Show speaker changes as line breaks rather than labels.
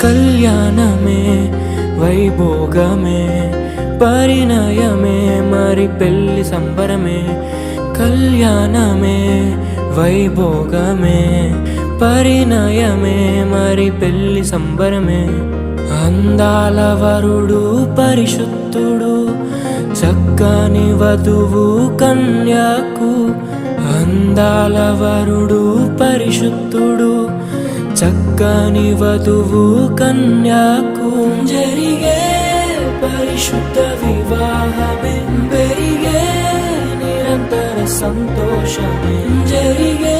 కళ్యాణమే వైభోగమే పరిణయమే మరి పెళ్లి సంబరమే. కళ్యాణమే వైభోగమే పరిణయమే మరి పెళ్లి సంబరమే. అందాల వరుడు పరిశుద్ధుడు చక్కని వధువు కన్యాకు. అందాల వరుడు పరిశుద్ధుడు చక్కని వధువు కన్యాకు. జరిగే పరిశుద్ధ వివాహమే పెరిగే నిరంతర సంతోషమే. జరిగే